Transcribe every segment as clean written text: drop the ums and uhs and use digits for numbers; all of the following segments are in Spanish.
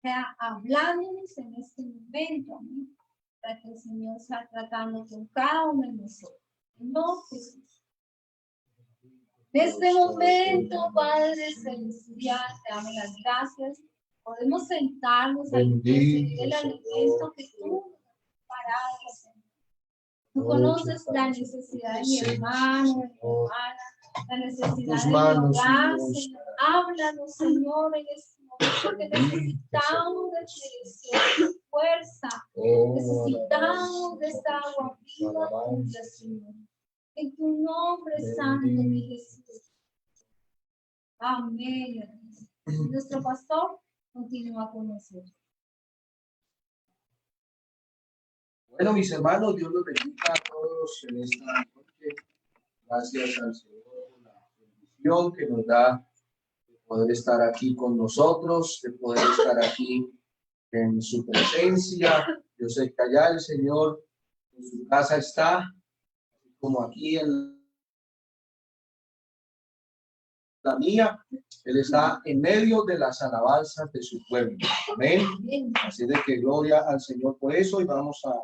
sea hablándonos en este momento, amén, para que el Señor sea tratando con cada uno de nosotros. No, Jesús. En este momento, Padre Celestial, te damos las gracias. Podemos sentarnos a recibir el alimento que tú preparado, Señor. Tú conoces la necesidad de mi hermano, de mi hermana, la necesidad de mi hogar, Señor. Háblanos, Señor, en este momento que necesitamos de tu dirección, de tu fuerza. Necesitamos de esta agua viva tuya, Señor. En tu nombre santo, mi Jesús. Amén. Nuestro pastor continúa con nosotros. Bueno, mis hermanos, Dios los bendiga a todos en esta noche. Gracias al Señor por la bendición que nos da de poder estar aquí con nosotros, de poder estar aquí en su presencia. Yo sé que allá el Señor en su casa está, como aquí en la mía. Él está en medio de las alabanzas de su pueblo. Amén. Así de que gloria al Señor por eso. Y vamos a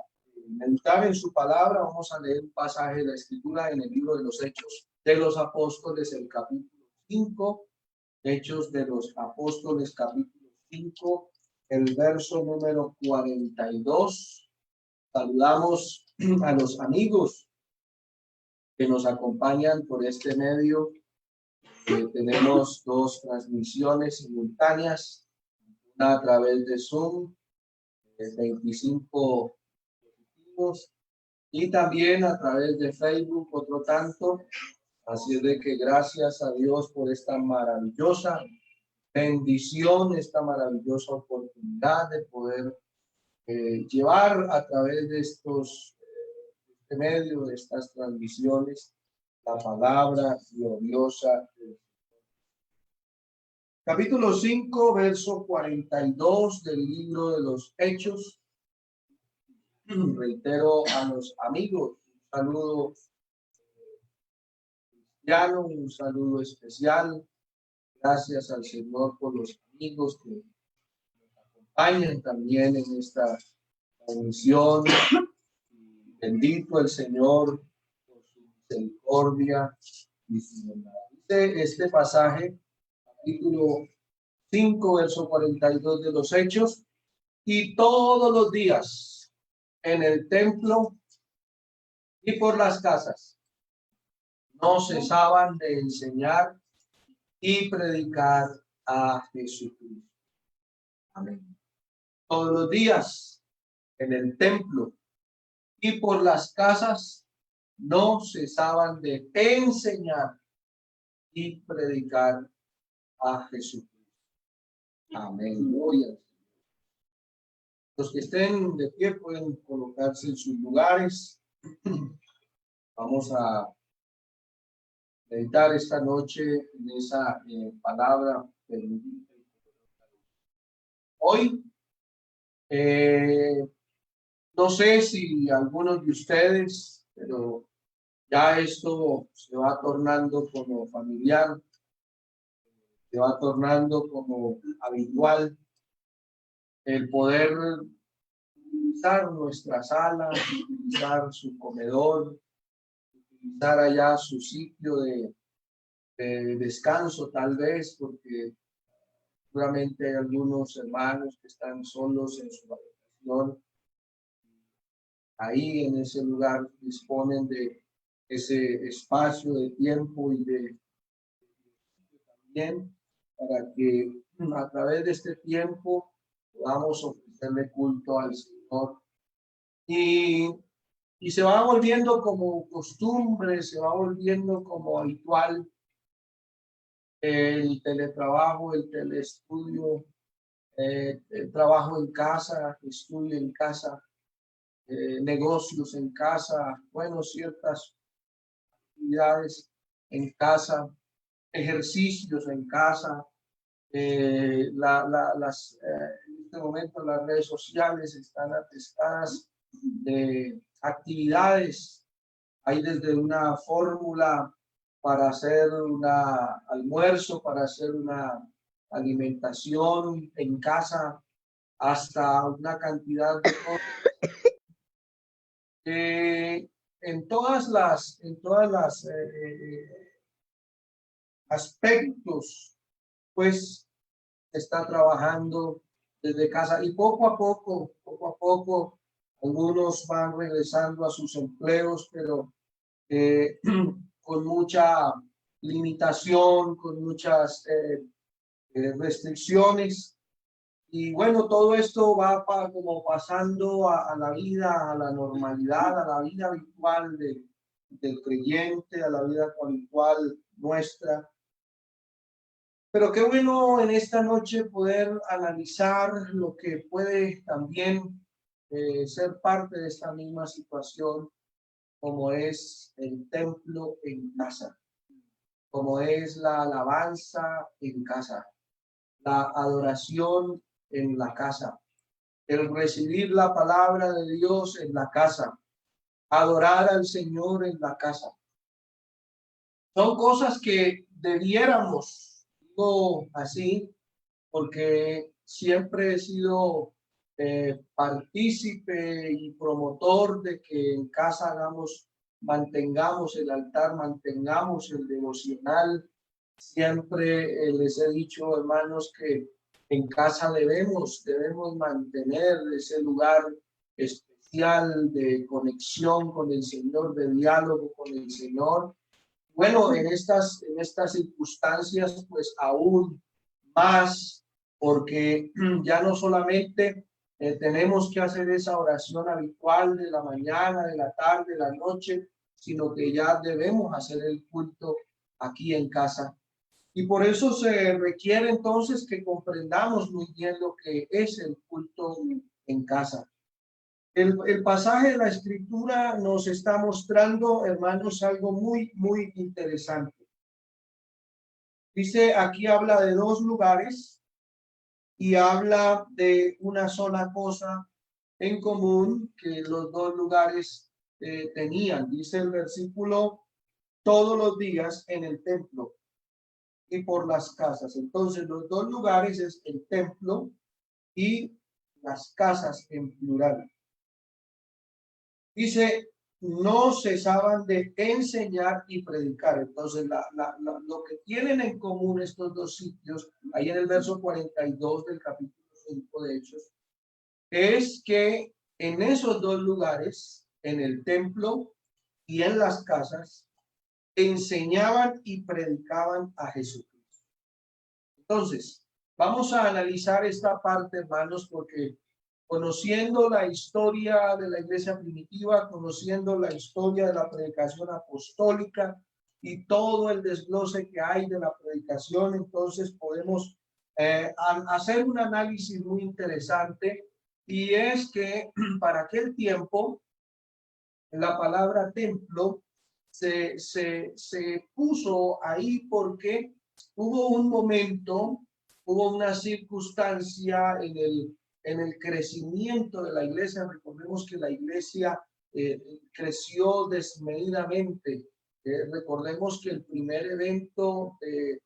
meditar en su palabra. Vamos a leer un pasaje de la Escritura en el libro de los Hechos de los Apóstoles, el capítulo 5. Hechos de los Apóstoles, capítulo 5, el verso número 42. Saludamos a los amigos que nos acompañan por este medio. Tenemos dos transmisiones simultáneas, una a través de Zoom, 25 positivos, y también a través de Facebook, otro tanto. Así es de que gracias a Dios por esta maravillosa bendición, esta maravillosa oportunidad de poder llevar a través de este medio, de estas transmisiones, la palabra gloriosa. Capítulo 5, verso 42 del libro de los Hechos. Reitero a los amigos, un saludo cristiano, un saludo especial. Gracias al Señor por los amigos que nos acompañan también en esta transmisión. Bendito el Señor por su misericordia y su bondad. Este pasaje, capítulo 5, verso 42 de los Hechos: y todos los días en el templo y por las casas no cesaban de enseñar y predicar a Jesucristo. Amén. Todos los días en el templo y por las casas no cesaban de enseñar y predicar a Jesucristo. Amén. Gloria al Señor. Los que estén de pie pueden colocarse en sus lugares. Vamos a meditar esta noche en esa palabra bendita. Hoy, no sé si algunos de ustedes, pero ya esto se va tornando como familiar, se va tornando como habitual, el poder utilizar nuestra sala, utilizar su comedor, utilizar allá su sitio de descanso, tal vez, porque seguramente hay algunos hermanos que están solos en su habitación. Ahí en ese lugar disponen de ese espacio de tiempo y de también para que a través de este tiempo podamos ofrecerle culto al Señor. Y se va volviendo como costumbre, se va volviendo como habitual el teletrabajo, el teleestudio, el trabajo en casa, estudio en casa, negocios en casa, bueno, ciertas actividades en casa, ejercicios en casa. En este momento las redes sociales están atestadas de actividades. Hay desde una fórmula para hacer un almuerzo, para hacer una alimentación en casa, hasta una cantidad de cosas. En todas las aspectos, pues está trabajando desde casa y poco a poco, algunos van regresando a sus empleos, pero con mucha limitación, con muchas restricciones. Y bueno, todo esto va como pasando a la vida, a la normalidad, a la vida habitual del creyente, a la vida habitual nuestra. Pero qué bueno en esta noche poder analizar lo que puede también ser parte de esta misma situación, como es el templo en casa, como es la alabanza en casa, la adoración en la casa, el recibir la palabra de Dios en la casa, adorar al Señor en la casa. Son cosas que debiéramos, digo así, porque siempre he sido partícipe y promotor de que en casa mantengamos el altar, mantengamos el devocional. Siempre les he dicho, hermanos, que en casa debemos mantener ese lugar especial de conexión con el Señor, de diálogo con el Señor. Bueno, en estas circunstancias, pues aún más, porque ya no solamente tenemos que hacer esa oración habitual de la mañana, de la tarde, de la noche, sino que ya debemos hacer el culto aquí en casa. Y por eso se requiere entonces que comprendamos muy bien lo que es el culto en casa. El pasaje de la Escritura nos está mostrando, hermanos, algo muy interesante. Dice, aquí habla de dos lugares y habla de una sola cosa en común que los dos lugares tenían. Dice el versículo, todos los días en el templo y por las casas. Entonces, los dos lugares es el templo y las casas en plural. Dice, no cesaban de enseñar y predicar. Entonces, lo que tienen en común estos dos sitios, ahí en el verso 42 del capítulo 5 de Hechos, es que en esos dos lugares, en el templo y en las casas, enseñaban y predicaban a Jesucristo. Entonces, vamos a analizar esta parte, hermanos, porque conociendo la historia de la iglesia primitiva, conociendo la historia de la predicación apostólica y todo el desglose que hay de la predicación, entonces podemos hacer un análisis muy interesante, y es que para aquel tiempo la palabra templo se puso ahí porque hubo un momento, hubo una circunstancia en el crecimiento de la iglesia. Recordemos que la iglesia creció desmedidamente. Recordemos que el primer evento de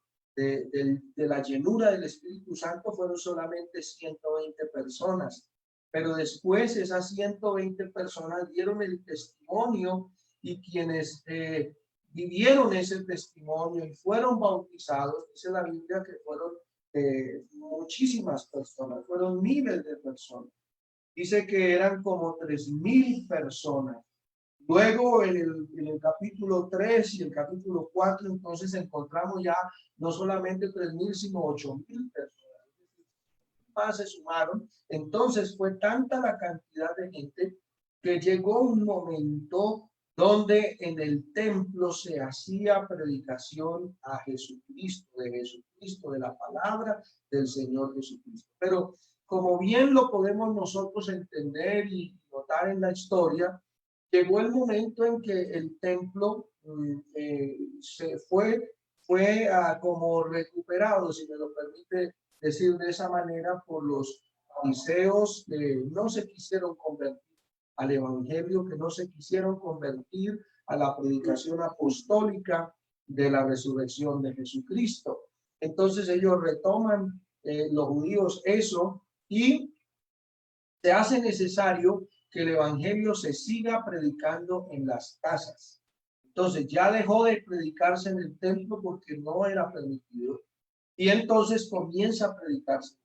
la llenura del Espíritu Santo fueron solamente 120 personas. Pero después esas 120 personas dieron el testimonio, y quienes vivieron ese testimonio y fueron bautizados, dice la Biblia que fueron muchísimas personas, fueron miles de personas. Dice que eran como 3,000 personas. Luego en el capítulo 3 y el capítulo 4, entonces encontramos ya no solamente 3,000, sino 8,000 personas. Más se sumaron. Entonces fue tanta la cantidad de gente que llegó un momento donde en el templo se hacía predicación a Jesucristo, de la palabra del Señor Jesucristo. Pero como bien lo podemos nosotros entender y notar en la historia, llegó el momento en que el templo se fue como recuperado, si me lo permite decir de esa manera, por los fariseos que no se quisieron convertir al evangelio, que no se quisieron convertir a la predicación apostólica de la resurrección de Jesucristo. Entonces ellos retoman, los judíos, eso, y se hace necesario que el evangelio se siga predicando en las casas. Entonces ya dejó de predicarse en el templo porque no era permitido, y entonces comienza a predicarse.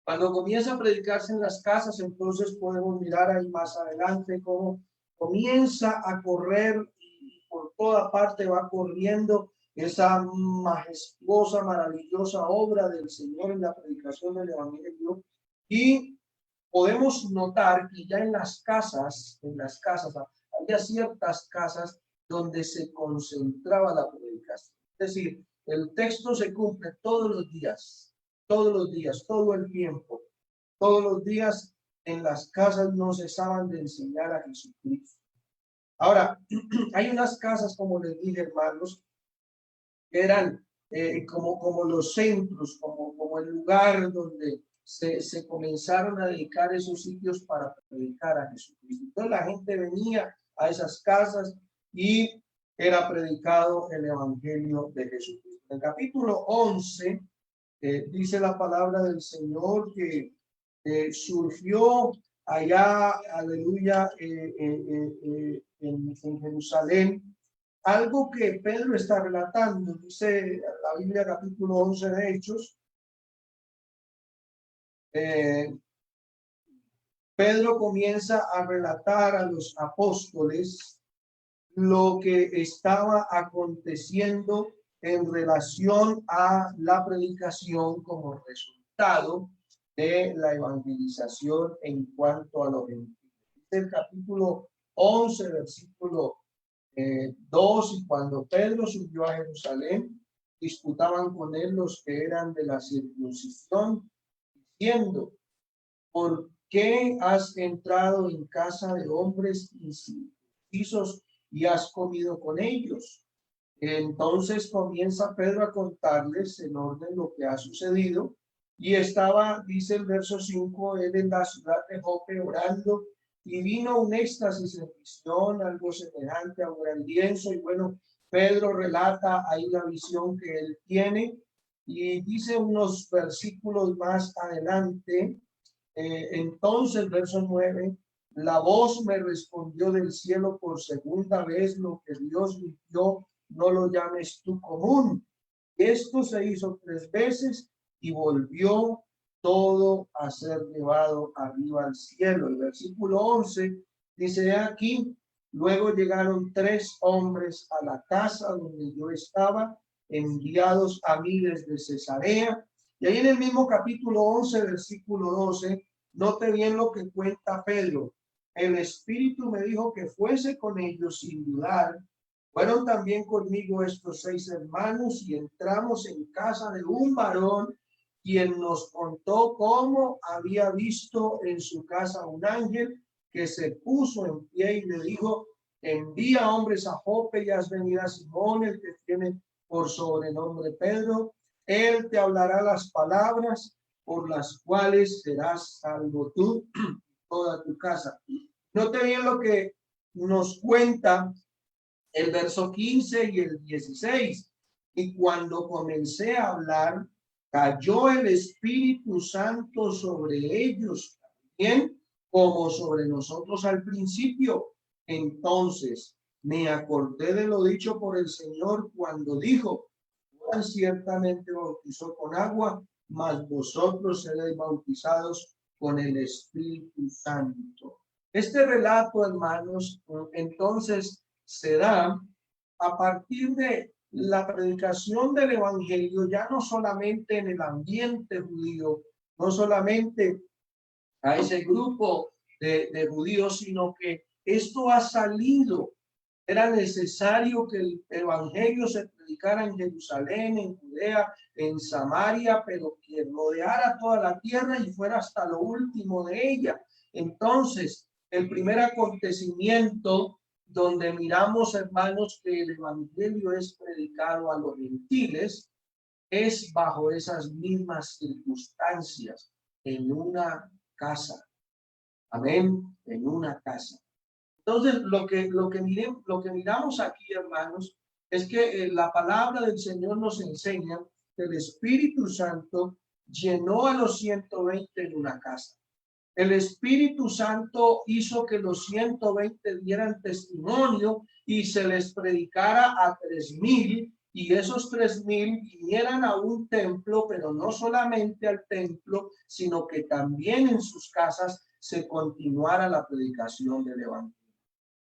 Cuando comienza a predicarse en las casas, entonces podemos mirar ahí más adelante cómo comienza a correr y por toda parte va corriendo esa majestuosa, maravillosa obra del Señor en la predicación del evangelio. Y podemos notar que ya en las casas, había ciertas casas donde se concentraba la predicación. Es decir, el texto se cumple todos los días, todo el tiempo. Todos los días en las casas no cesaban de enseñar a Jesucristo. Ahora, hay unas casas, como les dije, hermanos, que eran como los centros, como el lugar donde se comenzaron a dedicar esos sitios para predicar a Jesucristo. Entonces la gente venía a esas casas y era predicado el evangelio de Jesucristo. En el capítulo 11 dice la palabra del Señor que surgió allá, aleluya, en Jerusalén, algo que Pedro está relatando. Dice la Biblia, capítulo 11 de Hechos, Pedro comienza a relatar a los apóstoles lo que estaba aconteciendo en relación a la predicación como resultado de la evangelización en cuanto a los gentiles. El capítulo 11, versículo 2, y cuando Pedro subió a Jerusalén, disputaban con él los que eran de la circuncisión, diciendo: ¿por qué has entrado en casa de hombres incircuncisos y has comido con ellos? Entonces comienza Pedro a contarles en orden lo que ha sucedido. Y estaba, dice el verso 5, él en la ciudad de Jope orando, y vino un éxtasis en visión, algo semejante a un gran lienzo. Y bueno, Pedro relata ahí la visión que él tiene, y dice unos versículos más adelante, entonces, verso 9, la voz me respondió del cielo por segunda vez: lo que Dios limpió, no lo llames tú común. Esto se hizo 3 veces y volvió todo a ser llevado arriba al cielo. El versículo 11 dice aquí: luego llegaron 3 hombres a la casa donde yo estaba, enviados a mí desde Cesarea. Y ahí en el mismo capítulo 11, versículo 12, note bien lo que cuenta Pedro. El Espíritu me dijo que fuese con ellos sin dudar. Fueron también conmigo estos 6 hermanos y entramos en casa de un varón, quien nos contó cómo había visto en su casa un ángel que se puso en pie y le dijo: envía hombres a Jope y haz venir a Simón, el que tiene por sobrenombre Pedro. Él te hablará las palabras por las cuales serás salvo tú y toda tu casa. Note bien lo que nos cuenta el verso 15 y el 16. Y cuando comencé a hablar, cayó el Espíritu Santo sobre ellos también, como sobre nosotros al principio. Entonces me acordé de lo dicho por el Señor cuando dijo: Juan ciertamente bautizó con agua, mas vosotros seréis bautizados con el Espíritu Santo. Este relato, hermanos, entonces se da a partir de la predicación del evangelio, ya no solamente en el ambiente judío, no solamente a ese grupo de judíos, sino que esto ha salido. Era necesario que el evangelio se predicara en Jerusalén, en Judea, en Samaria, pero que rodeara toda la tierra y fuera hasta lo último de ella. Entonces, el primer acontecimiento donde miramos, hermanos, que el evangelio es predicado a los gentiles, es bajo esas mismas circunstancias, en una casa. Amén, en una casa. Entonces, lo que miramos aquí, hermanos, es que la palabra del Señor nos enseña que el Espíritu Santo llenó a los 120 en una casa. el Espíritu Santo hizo que los 120 dieran testimonio y se les predicara a 3,000, y esos 3,000 vinieran a un templo, pero no solamente al templo, sino que también en sus casas se continuara la predicación del evangelio.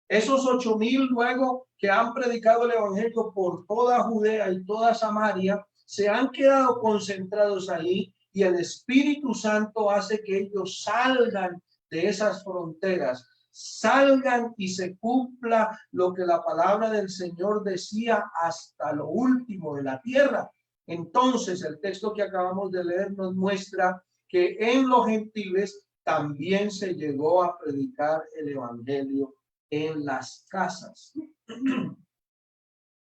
Esos 8,000 luego que han predicado el evangelio por toda Judea y toda Samaria, se han quedado concentrados ahí, y el Espíritu Santo hace que ellos salgan de esas fronteras, salgan y se cumpla lo que la palabra del Señor decía hasta lo último de la tierra. Entonces, el texto que acabamos de leer nos muestra que en los gentiles también se llegó a predicar el evangelio en las casas.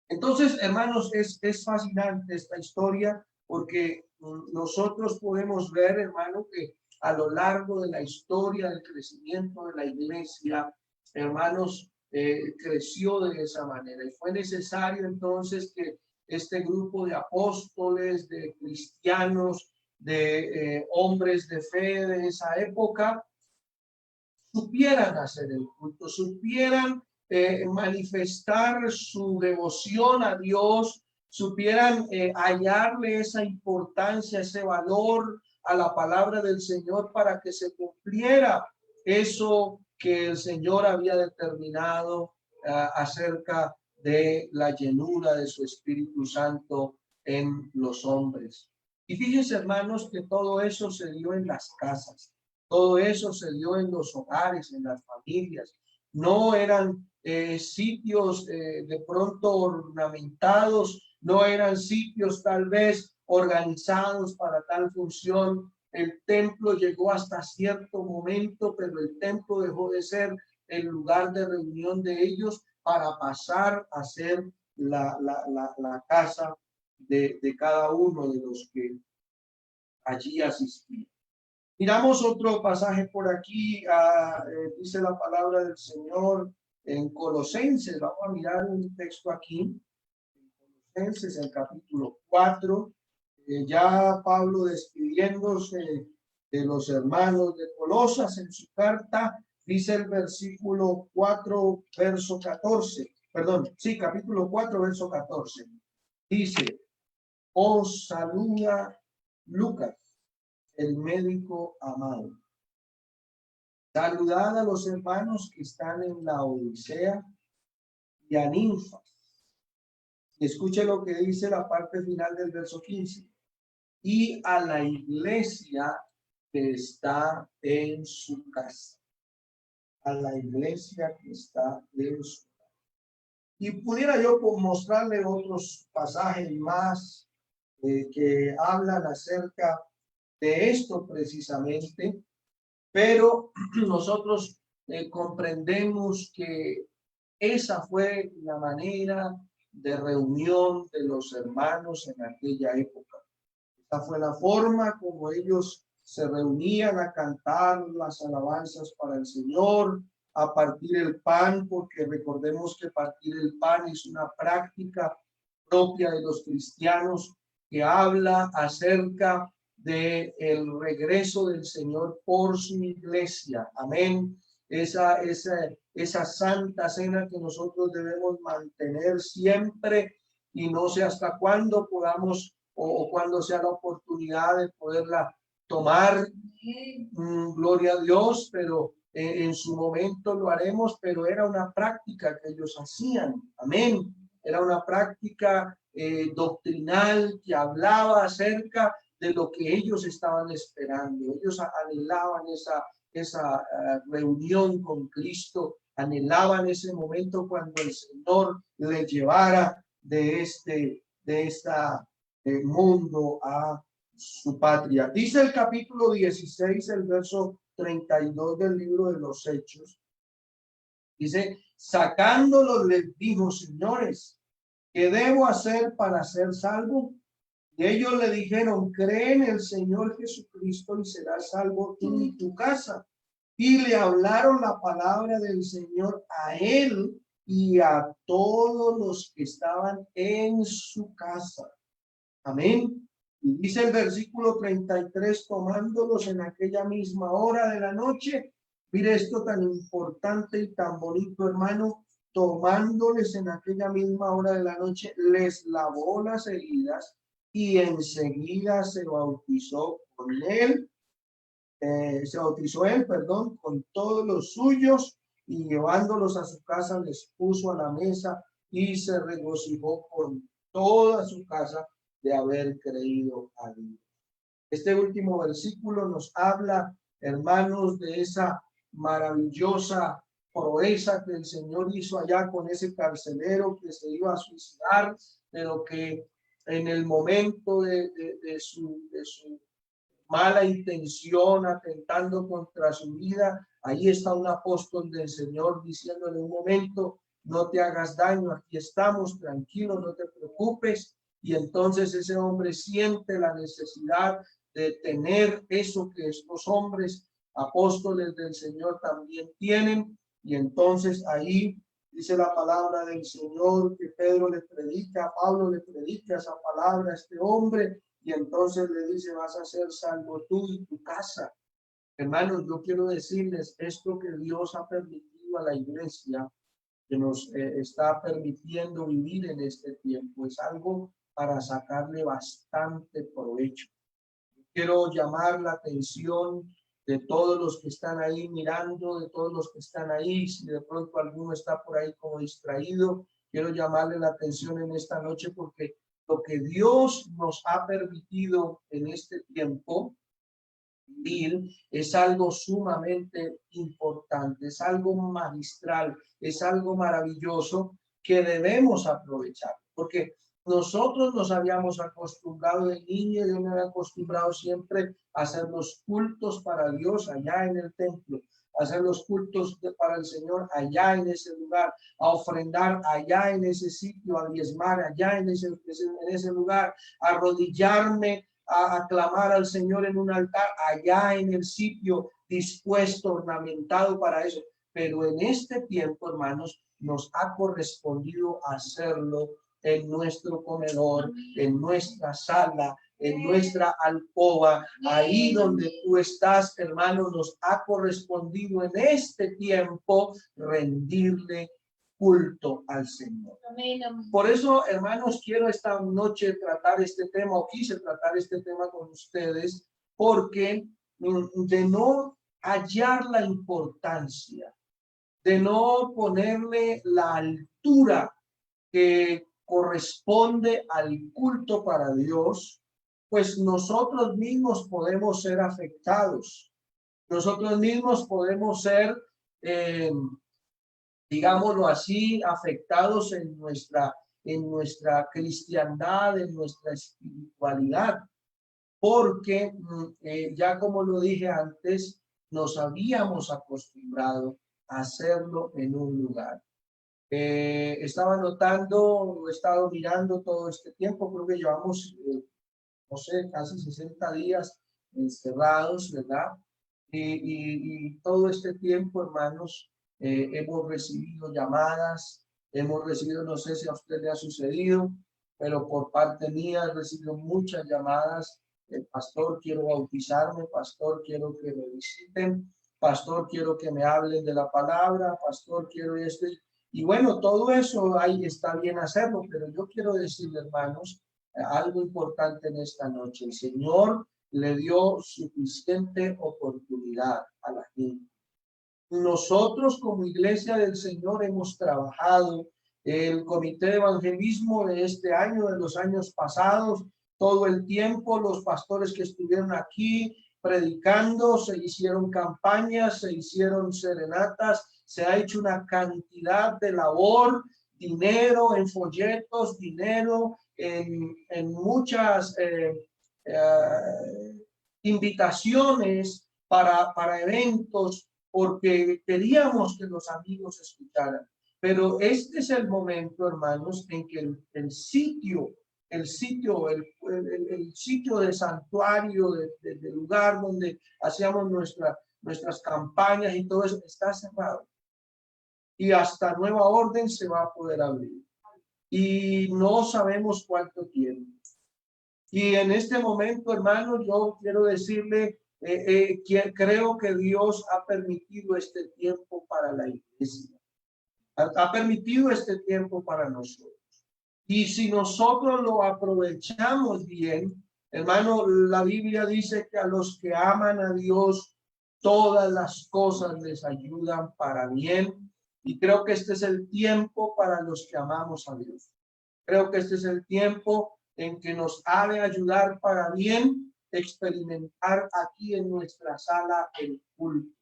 Entonces, hermanos, es fascinante esta historia, porque nosotros podemos ver, hermano, que a lo largo de la historia del crecimiento de la iglesia, hermanos, creció de esa manera, y fue necesario entonces que este grupo de apóstoles, de cristianos, de hombres de fe de esa época, supieran hacer el culto, supieran manifestar su devoción a Dios, supieran hallarle esa importancia, ese valor a la palabra del Señor, para que se cumpliera eso que el Señor había determinado acerca de la llenura de su Espíritu Santo en los hombres. Y fíjense, hermanos, que todo eso se dio en las casas. Todo eso se dio en los hogares, en las familias. No eran sitios de pronto ornamentados, no eran sitios tal vez organizados para tal función. El templo llegó hasta cierto momento, pero el templo dejó de ser el lugar de reunión de ellos para pasar a ser la casa de cada uno de los que allí asistían. Miramos otro pasaje por aquí, dice la palabra del Señor en Colosenses. Vamos a mirar un texto aquí, en Colosenses, el capítulo 4. Ya Pablo, despidiéndose de los hermanos de Colosas en su carta, dice el versículo 4, verso 14. Perdón, sí, capítulo 4, verso 14. Dice: os saluda Lucas, el médico amado. Saludad a los hermanos que están en la Odisea y a Ninfa. Y escuche lo que dice la parte final del verso 15. Y a la iglesia que está en su casa. A la iglesia que está en su casa. Y pudiera yo mostrarle otros pasajes más que hablan acerca de esto precisamente, pero nosotros comprendemos que esa fue la manera de reunión de los hermanos en aquella época. Esa fue la forma como ellos se reunían a cantar las alabanzas para el Señor, a partir el pan, porque recordemos que partir el pan es una práctica propia de los cristianos que habla acerca de el regreso del Señor por su iglesia. Amén. Esa santa cena que nosotros debemos mantener siempre, y no sé hasta cuándo podamos o cuándo sea la oportunidad de poderla tomar. Gloria a Dios, pero en su momento lo haremos, pero era una práctica que ellos hacían. Amén. Era una práctica doctrinal que hablaba acerca de lo que ellos estaban esperando. Ellos anhelaban esa reunión con Cristo, anhelaban ese momento cuando el Señor les llevara de este mundo a su patria. Dice el capítulo 16, el verso 32 del libro de los Hechos. Dice: sacándolos les dijo: señores, ¿qué debo hacer para ser salvo? Y ellos le dijeron: cree en el Señor Jesucristo y serás salvo tú y tu casa. Y le hablaron la palabra del Señor a él y a todos los que estaban en su casa. Amén. Y dice el versículo 33, tomándolos en aquella misma hora de la noche. Mire esto tan importante y tan bonito, hermano. Tomándoles en aquella misma hora de la noche, les lavó las heridas y enseguida se bautizó con él. Se bautizó él, perdón, con todos los suyos, y llevándolos a su casa les puso a la mesa y se regocijó con toda su casa de haber creído a Dios. Este último versículo nos habla, hermanos, de esa maravillosa proeza que el Señor hizo allá con ese carcelero que se iba a suicidar, pero que en el momento de su mala intención, atentando contra su vida, ahí está un apóstol del Señor diciéndole: un momento, no te hagas daño, aquí estamos, tranquilo, no te preocupes. Y entonces ese hombre siente la necesidad de tener eso que estos hombres apóstoles del Señor también tienen. Y entonces ahí dice la palabra del Señor que Pedro le predica, Pablo le predica esa palabra a este hombre, y entonces le dice: vas a ser salvo tú y tu casa. Hermanos, yo quiero decirles esto que Dios ha permitido a la iglesia, que nos está permitiendo vivir en este tiempo, es algo para sacarle bastante provecho. Quiero llamar la atención de todos los que están ahí mirando, de todos los que están ahí. Si de pronto alguno está por ahí como distraído, quiero llamarle la atención en esta noche, porque lo que Dios nos ha permitido en este tiempo vivir es algo sumamente importante, es algo magistral, es algo maravilloso que debemos aprovechar, porque nosotros nos habíamos acostumbrado de niño, yo me había acostumbrado siempre a hacer los cultos para Dios allá en el templo, a hacer los cultos para el Señor allá en ese lugar, a ofrendar allá en ese sitio, a diezmar allá en ese lugar, a arrodillarme, a aclamar al Señor en un altar allá en el sitio dispuesto, ornamentado para eso. Pero en este tiempo, hermanos, nos ha correspondido hacerlo en nuestro comedor, en nuestra sala, en nuestra alcoba, ahí donde tú estás, hermano, nos ha correspondido en este tiempo rendirle culto al Señor. Por eso, hermanos, quiero esta noche tratar este tema, o quise tratar este tema con ustedes, porque de no hallar la importancia, de no ponerle la altura que corresponde al culto para Dios, pues nosotros mismos podemos ser afectados. Nosotros mismos podemos ser, digámoslo así, afectados en nuestra cristiandad, en nuestra espiritualidad, porque ya como lo dije antes, nos habíamos acostumbrado a hacerlo en un lugar. Estaba notando, he estado mirando todo este tiempo, creo que llevamos, no sé, casi 60 días encerrados, ¿verdad? Y todo este tiempo, hermanos, hemos recibido llamadas, hemos recibido, no sé si a usted le ha sucedido, pero por parte mía he recibido muchas llamadas. Pastor, quiero bautizarme, pastor, quiero que me visiten, pastor, quiero que me hablen de la palabra, pastor, quiero esto. Y bueno, todo eso ahí está bien hacerlo, pero yo quiero decirle, hermanos, algo importante en esta noche. El Señor le dio suficiente oportunidad a la gente. Nosotros como Iglesia del Señor hemos trabajado, el comité de evangelismo de este año, de los años pasados, todo el tiempo, los pastores que estuvieron aquí predicando, se hicieron campañas, se hicieron serenatas, se ha hecho una cantidad de labor, dinero en folletos, dinero en muchas invitaciones para eventos, porque queríamos que los amigos escucharan. Pero este es el momento, hermanos, en que el sitio de santuario, de lugar donde hacíamos nuestras campañas y todo eso, está cerrado. Y hasta nueva orden se va a poder abrir. Y no sabemos cuánto tiempo. Y en este momento, hermano, yo quiero decirle que creo que Dios ha permitido este tiempo para la iglesia. Ha permitido este tiempo para nosotros. Y si nosotros lo aprovechamos bien, hermano, la Biblia dice que a los que aman a Dios, todas las cosas les ayudan para bien. Y creo que este es el tiempo para los que amamos a Dios. Creo que este es el tiempo en que nos ha de ayudar para bien experimentar aquí en nuestra sala el culto.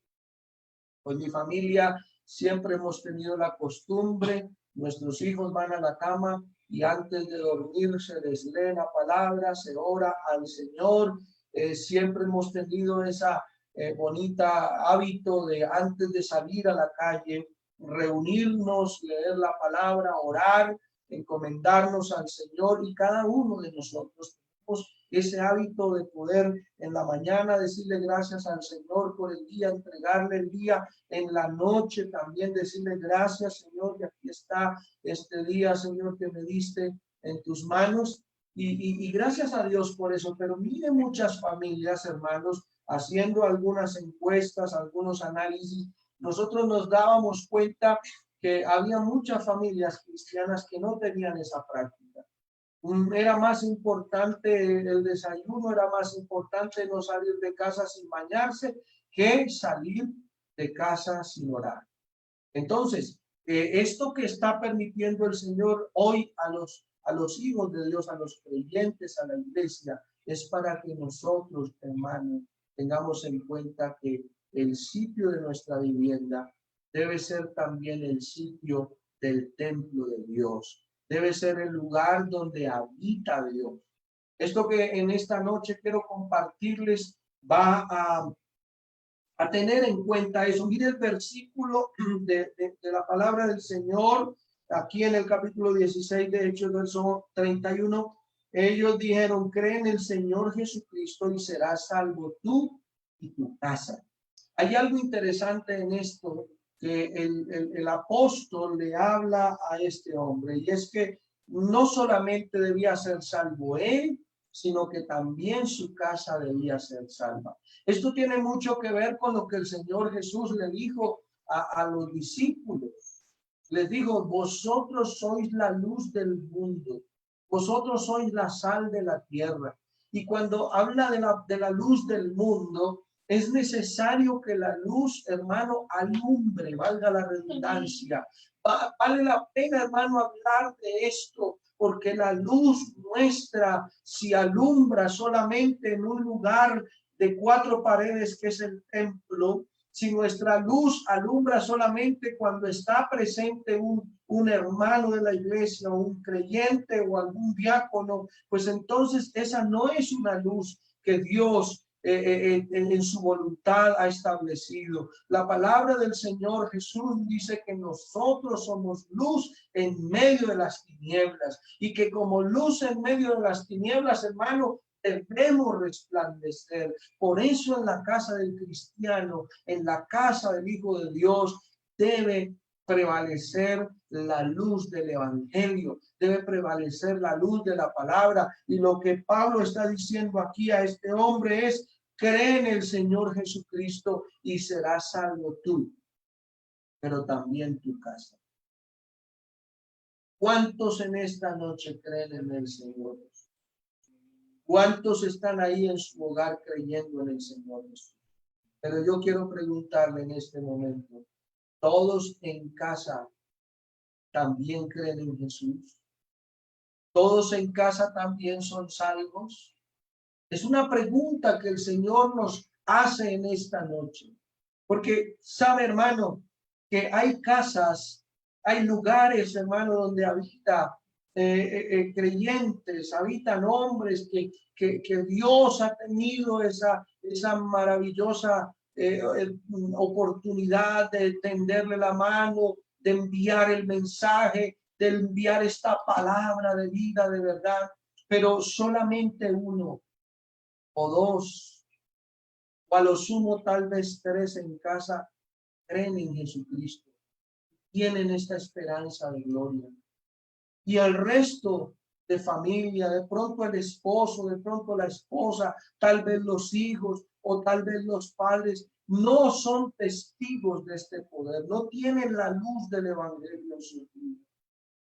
Pues mi familia siempre hemos tenido la costumbre, nuestros hijos van a la cama y antes de dormir se les lee la palabra, se ora al Señor. Siempre hemos tenido esa bonita hábito de antes de salir a la calle, reunirnos, leer la palabra, orar, encomendarnos al Señor, y cada uno de nosotros tenemos ese hábito de poder en la mañana decirle gracias al Señor por el día, entregarle el día, en la noche también decirle gracias, Señor, que aquí está este día, Señor, que me diste en tus manos, y gracias a Dios por eso. Pero mire, muchas familias, hermanos, haciendo algunas encuestas, algunos análisis, nosotros nos dábamos cuenta que había muchas familias cristianas que no tenían esa práctica. Era más importante el desayuno, era más importante no salir de casa sin bañarse que salir de casa sin orar. Entonces, esto que está permitiendo el Señor hoy a los hijos de Dios, a los creyentes, a la iglesia, es para que nosotros, hermanos, tengamos en cuenta que el sitio de nuestra vivienda debe ser también el sitio del templo de Dios. Debe ser el lugar donde habita Dios. Esto que en esta noche quiero compartirles va a tener en cuenta eso. Mire el versículo de la palabra del Señor, aquí en el capítulo 16 de Hechos, verso 31. Ellos dijeron: cree en el Señor Jesucristo y serás salvo tú y tu casa. Hay algo interesante en esto, que el apóstol le habla a este hombre, y es que no solamente debía ser salvo él, sino que también su casa debía ser salva. Esto tiene mucho que ver con lo que el Señor Jesús le dijo a los discípulos. Les dijo: vosotros sois la luz del mundo, vosotros sois la sal de la tierra. Y cuando habla de la luz del mundo, es necesario que la luz, hermano, alumbre, valga la redundancia. Vale la pena, hermano, hablar de esto, porque la luz nuestra, si alumbra solamente en un lugar de 4 paredes, que es el templo, si nuestra luz alumbra solamente cuando está presente un hermano de la iglesia, o un creyente, o algún diácono, pues entonces esa no es una luz que Dios en su voluntad ha establecido. La palabra del Señor Jesús dice que nosotros somos luz en medio de las tinieblas, y que como luz en medio de las tinieblas, hermano, debemos resplandecer. Por eso en la casa del cristiano, en la casa del Hijo de Dios, debe prevalecer la luz del evangelio, debe prevalecer la luz de la palabra. Y lo que Pablo está diciendo aquí a este hombre es: cree en el Señor Jesucristo y serás salvo tú, pero también tu casa. ¿Cuántos en esta noche creen en el Señor? ¿Cuántos están ahí en su hogar creyendo en el Señor Jesús? Pero yo quiero preguntarle en este momento: ¿todos en casa también creen en Jesús? ¿Todos en casa también son salvos? Es una pregunta que el Señor nos hace en esta noche. Porque sabe, hermano, que hay casas, hay lugares, hermano, donde habita creyentes, habitan hombres que Dios ha tenido esa maravillosa oportunidad de tenderle la mano, de enviar el mensaje, de enviar esta palabra de vida, de verdad, pero solamente uno o dos, o a lo sumo tal vez 3 en casa creen en Jesucristo, tienen esta esperanza de gloria. Y el resto de familia, de pronto el esposo, de pronto la esposa, tal vez los hijos o tal vez los padres, no son testigos de este poder, no tienen la luz del evangelio en su vida.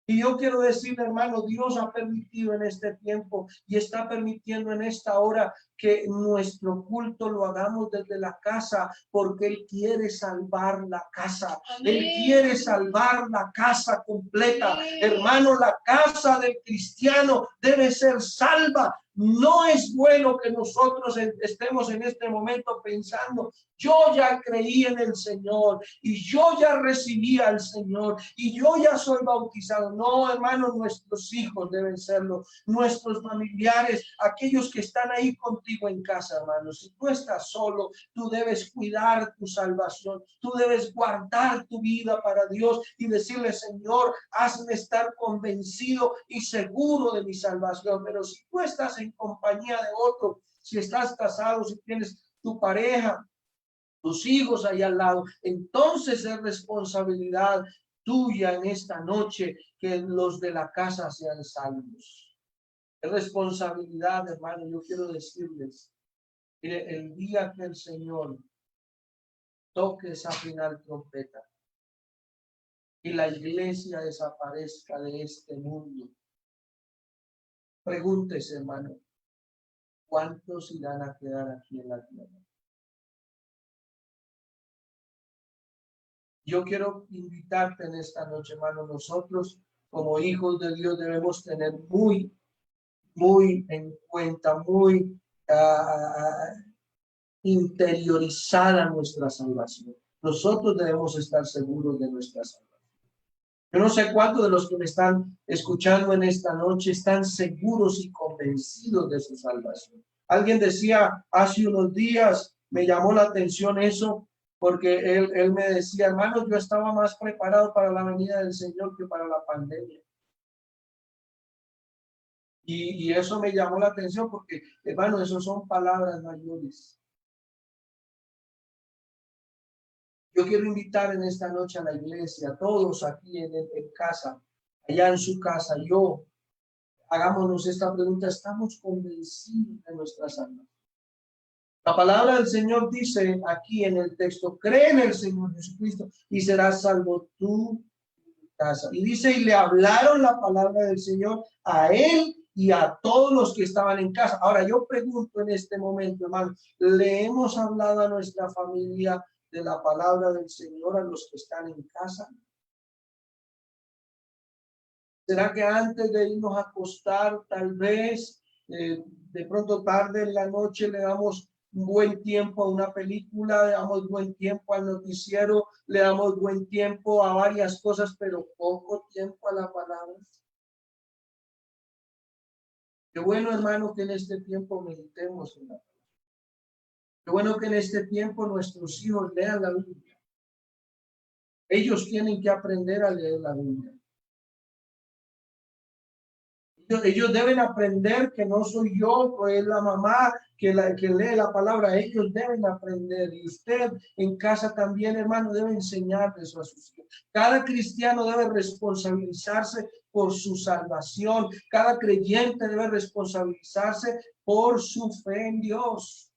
Y yo quiero decirle, hermano, Dios ha permitido en este tiempo y está permitiendo en esta hora que nuestro culto lo hagamos desde la casa, porque Él quiere salvar la casa. Él quiere salvar la casa completa. Hermano, la casa del cristiano debe ser salva. No es bueno que nosotros estemos en este momento pensando, yo ya creí en el Señor y yo ya recibí al Señor y yo ya soy bautizado. No, hermano, nuestros hijos deben serlo, nuestros familiares, aquellos que están ahí contigo en casa, hermano. Si tú estás solo, tú debes cuidar tu salvación, tú debes guardar tu vida para Dios y decirle, Señor, hazme estar convencido y seguro de mi salvación. Pero si tú estás en compañía de otro, si estás casado, si tienes tu pareja, tus hijos ahí al lado, entonces es responsabilidad tuya en esta noche que los de la casa sean salvos. Es responsabilidad, hermano. Yo quiero decirles, mire, el día que el Señor toque esa final trompeta y la iglesia desaparezca de este mundo, pregúntese, hermano, ¿cuántos irán a quedar aquí en la tierra? Yo quiero invitarte en esta noche, hermano. Nosotros, como hijos de Dios, debemos tener muy en cuenta, muy interiorizada nuestra salvación. Nosotros debemos estar seguros de nuestra salvación. Yo no sé cuántos de los que me están escuchando en esta noche están seguros y convencidos de su salvación. Alguien decía hace unos días, me llamó la atención eso, porque él me decía, hermano, yo estaba más preparado para la venida del Señor que para la pandemia. Y eso me llamó la atención porque, hermano, eso son palabras mayores. Yo quiero invitar en esta noche a la iglesia, a todos aquí en casa, allá en su casa, hagámonos esta pregunta: ¿estamos convencidos de nuestra salvación? La palabra del Señor dice aquí en el texto: cree en el Señor Jesucristo y serás salvo tú y tu casa. Y dice, y le hablaron la palabra del Señor a él y a todos los que estaban en casa. Ahora yo pregunto en este momento, hermano, ¿le hemos hablado a nuestra familia de la palabra del Señor a los que están en casa? ¿Será que antes de irnos a acostar, tal vez de pronto tarde en la noche, le damos buen tiempo a una película, le damos buen tiempo al noticiero, le damos buen tiempo a varias cosas, pero poco tiempo a la palabra? Qué bueno, hermano, que en este tiempo meditemos en la palabra. Qué bueno que en este tiempo nuestros hijos lean la Biblia. Ellos tienen que aprender a leer la Biblia. Ellos deben aprender que no soy yo, pues es la mamá que lee la palabra. Ellos deben aprender. Y usted en casa también, hermano, debe enseñar eso a sus hijos. Cada cristiano debe responsabilizarse por su salvación. Cada creyente debe responsabilizarse por su fe en Dios.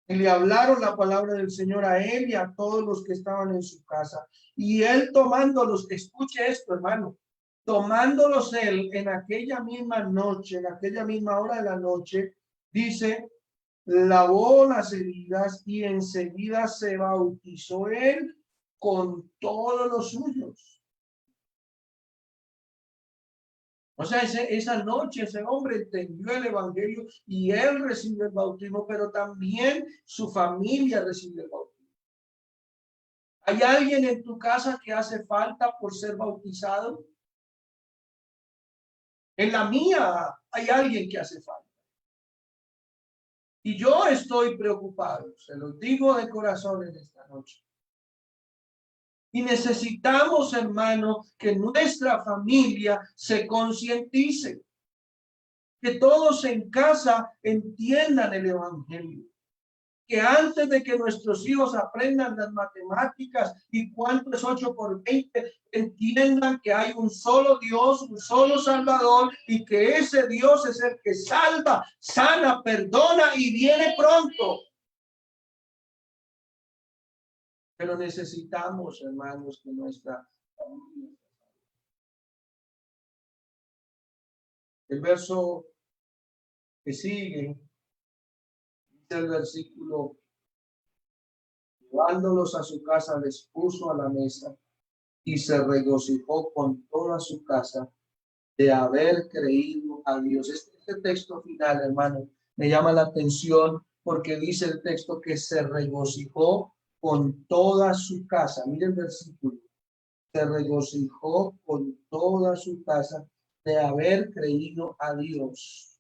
Y le hablaron la palabra del Señor a él y a todos los que estaban en su casa. Y él tomándolos, escuche esto, hermano, tomándolos él en aquella misma noche, en aquella misma hora de la noche, dice, lavó las heridas y enseguida se bautizó él con todos los suyos. O sea, esa noche ese hombre entendió el evangelio y él recibió el bautismo, pero también su familia recibió el bautismo. ¿Hay alguien en tu casa que hace falta por ser bautizado? En la mía hay alguien que hace falta. Y yo estoy preocupado, se lo digo de corazón en esta noche. Y necesitamos, hermano, que nuestra familia se concientice. Que todos en casa entiendan el evangelio. que antes de que nuestros hijos aprendan las matemáticas y cuánto es 8 por 20, entiendan que hay un solo Dios, un solo Salvador, y que ese Dios es el que salva, sana, perdona y viene pronto. Pero necesitamos, hermanos, que nuestra familia. El verso que sigue, dice el versículo: llevándolos a su casa, les puso a la mesa y se regocijó con toda su casa de haber creído a Dios. Este texto final, hermano, me llama la atención porque dice el texto que se regocijó con toda su casa. Mire el versículo: se regocijó con toda su casa de haber creído a Dios.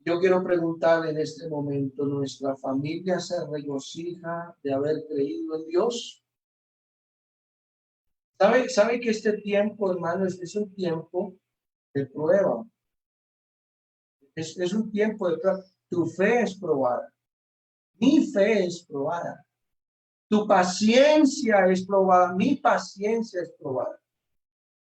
Yo quiero preguntar en este momento, ¿nuestra familia se regocija de haber creído en Dios? ¿Sabe que este tiempo, hermano, es un tiempo de prueba? Es un tiempo de prueba. Tu fe es probada. Mi fe es probada. Tu paciencia es probada. Mi paciencia es probada.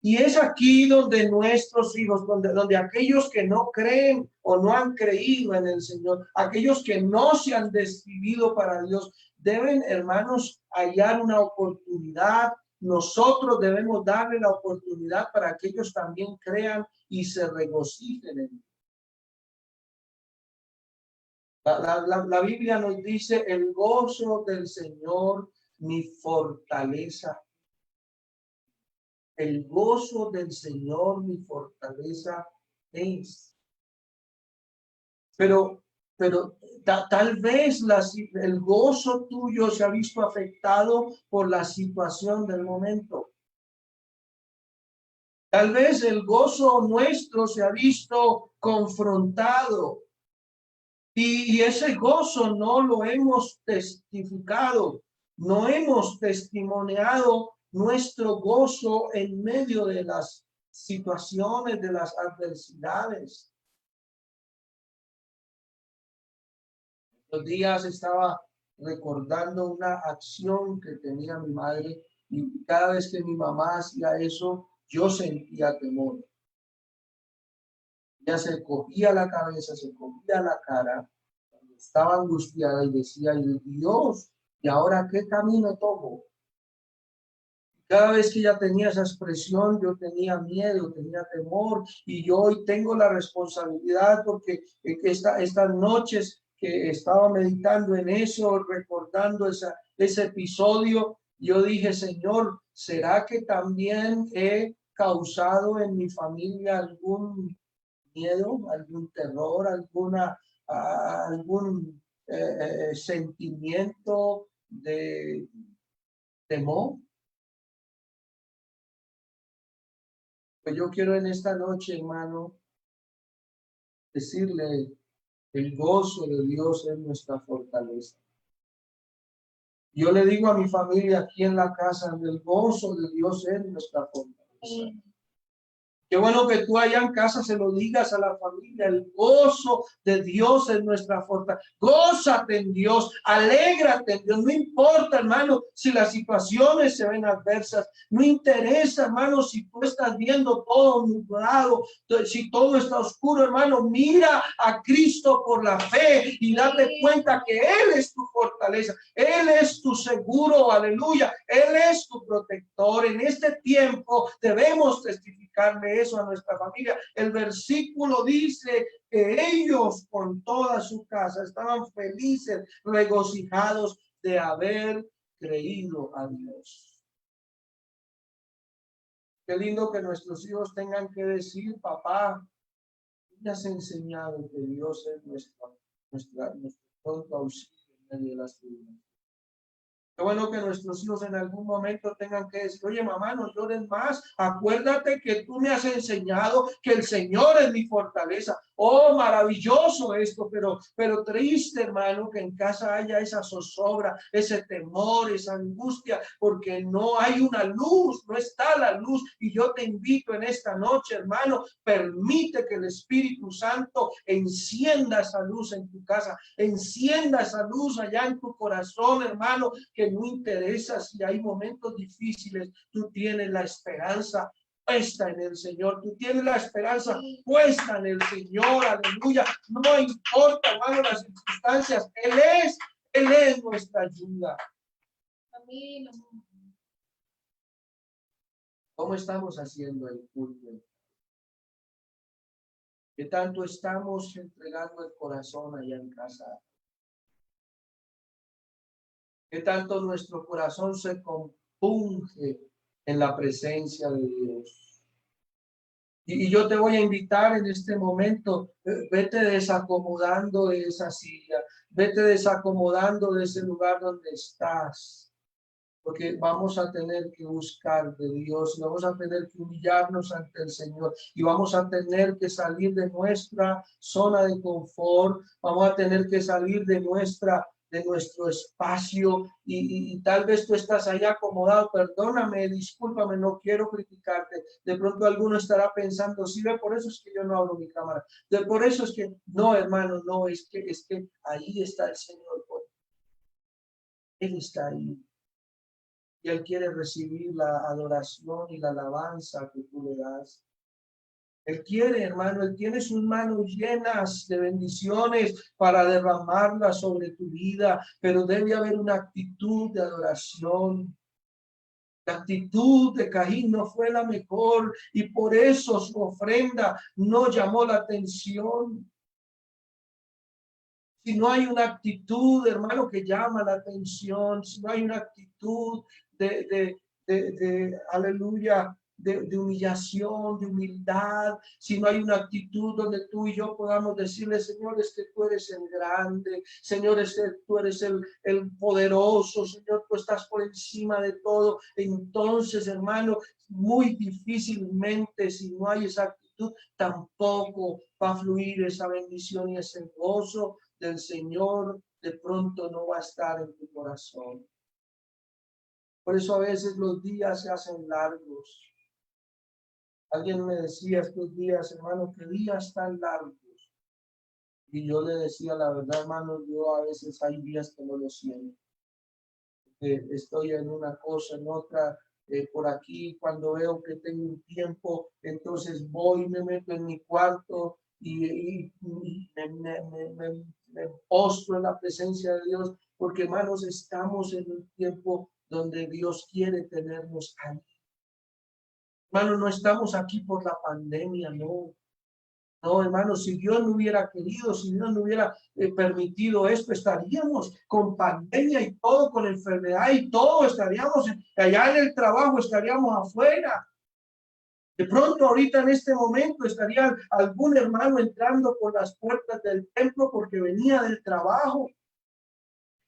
Y es aquí donde nuestros hijos, donde aquellos que no creen o no han creído en el Señor, aquellos que no se han decidido para Dios, deben, hermanos, hallar una oportunidad. Nosotros debemos darle la oportunidad para que ellos también crean y se regocijen en Dios. La Biblia nos dice: el gozo del Señor, mi fortaleza. El gozo del Señor, mi fortaleza es. Pero tal vez el gozo tuyo se ha visto afectado por la situación del momento. Tal vez el gozo nuestro se ha visto confrontado y ese gozo no lo hemos testificado, no hemos testimoniado nuestro gozo en medio de las situaciones, de las adversidades. Los días estaba recordando una acción que tenía mi madre y cada vez que mi mamá hacía eso, yo sentía temor. Ella se cogía la cabeza, se cogía la cara, estaba angustiada y decía: Dios, ¿y ahora qué camino tomo? Cada vez que ella tenía esa expresión, yo tenía miedo, tenía temor, y yo hoy tengo la responsabilidad porque estas noches que estaba meditando en eso, recordando ese episodio, yo dije: Señor, ¿será que también he causado en mi familia algún miedo, algún terror, algún sentimiento de temor? Pues yo quiero en esta noche, hermano, decirle: el gozo de Dios es nuestra fortaleza. Yo le digo a mi familia aquí en la casa: el gozo de Dios es nuestra fortaleza. Qué bueno que tú allá en casa se lo digas a la familia: el gozo de Dios es nuestra fortaleza. Gózate en Dios, alégrate en Dios. No importa, hermano, si las situaciones se ven adversas. No interesa, hermano, si tú estás viendo todo nublado, si todo está oscuro, hermano. Mira a Cristo por la fe y date cuenta que Él es tu fortaleza. Él es tu seguro, aleluya. Él es tu protector. En este tiempo debemos testificarle eso a nuestra familia. El versículo dice que ellos con toda su casa estaban felices, regocijados de haber creído a Dios. Qué lindo que nuestros hijos tengan que decir: papá, me has enseñado que Dios es nuestro pronto auxilio en medio de las tribulaciones. Qué bueno que nuestros hijos en algún momento tengan que decir: oye, mamá, no llores más. Acuérdate que tú me has enseñado que el Señor es mi fortaleza. oh, maravilloso esto, pero triste, hermano, que en casa haya esa zozobra, ese temor, esa angustia, porque no hay una luz, no está la luz. Y yo te invito en esta noche, hermano, permite que el Espíritu Santo encienda esa luz en tu casa, encienda esa luz allá en tu corazón, hermano, que no interesa si hay momentos difíciles, tú tienes la esperanza puesta en el Señor, tú tienes la esperanza puesta en el Señor, aleluya. No importa, hermano, las circunstancias, Él es nuestra ayuda. Amén. ¿Cómo estamos haciendo el culto? ¿Qué tanto estamos entregando el corazón allá en casa? ¿Qué tanto nuestro corazón se compunge en la presencia de Dios? Y yo te voy a invitar en este momento, vete desacomodando de esa silla, vete desacomodando de ese lugar donde estás, porque vamos a tener que buscar de Dios, vamos a tener que humillarnos ante el Señor y vamos a tener que salir de nuestra zona de confort, vamos a tener que salir de nuestro espacio y tal vez tú estás ahí acomodado, perdóname, discúlpame, no quiero criticarte. De pronto alguno estará pensando, sí, ve, por eso es que yo no abro mi cámara. Por eso es que, no, hermano, no, es que ahí está el Señor. Él está ahí. Y Él quiere recibir la adoración y la alabanza que tú le das. Él quiere, hermano, Él tiene sus manos llenas de bendiciones para derramarlas sobre tu vida, pero debe haber una actitud de adoración. La actitud de Caín no fue la mejor y por eso su ofrenda no llamó la atención. Si no hay una actitud, hermano, que llama la atención, si no hay una actitud aleluya, de humillación, de humildad, si no hay una actitud donde tú y yo podamos decirle, Señor, es que tú eres el grande, Señor, es que tú eres el poderoso, Señor, tú estás por encima de todo. Entonces, hermano, muy difícilmente, si no hay esa actitud, tampoco va a fluir esa bendición y ese gozo del Señor, de pronto no va a estar en tu corazón. Por eso a veces los días se hacen largos. Alguien me decía estos días, hermano, que días tan largos. Y yo le decía la verdad, hermano, yo a veces hay días que no lo siento. Estoy en una cosa, en otra, por aquí, cuando veo que tengo un tiempo, entonces voy, me meto en mi cuarto y me postro en la presencia de Dios, porque hermanos, estamos en un tiempo donde Dios quiere tenernos ahí. Hermano, no estamos aquí por la pandemia, no. No, hermano, si Dios no hubiera querido, si Dios no hubiera permitido esto, estaríamos con pandemia y todo, con enfermedad y todo, estaríamos allá en el trabajo, estaríamos afuera. De pronto, ahorita en este momento, estaría algún hermano entrando por las puertas del templo porque venía del trabajo.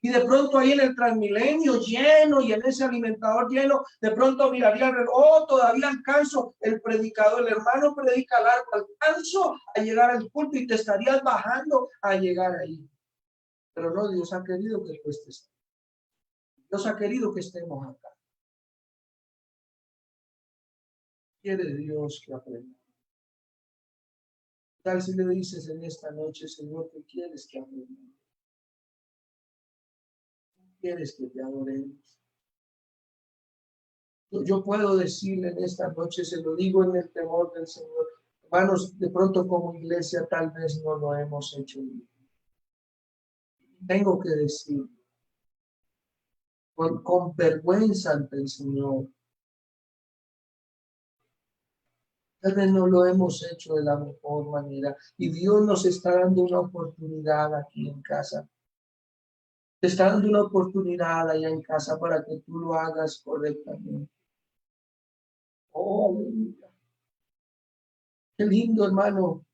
Y de pronto ahí en el Transmilenio lleno y en ese alimentador lleno, de pronto miraría el reloj, oh, todavía alcanzo, el predicador, el hermano predica largo, alcanzo a llegar al culto y te estarías bajando a llegar ahí. Pero no, Dios ha querido que tú estés. Dios ha querido que estemos acá. Quiere Dios que aprendamos. Tal si le dices en esta noche, Señor, ¿qué quieres que aprendamos? ¿Quieres que te adoremos? Yo puedo decirle en esta noche, se lo digo en el temor del Señor, hermanos, de pronto como iglesia tal vez no lo hemos hecho bien. Tengo que decir, con vergüenza ante el Señor, tal vez no lo hemos hecho de la mejor manera y Dios nos está dando una oportunidad aquí en casa. Te está dando una oportunidad allá en casa para que tú lo hagas correctamente. Oh, qué lindo, hermano.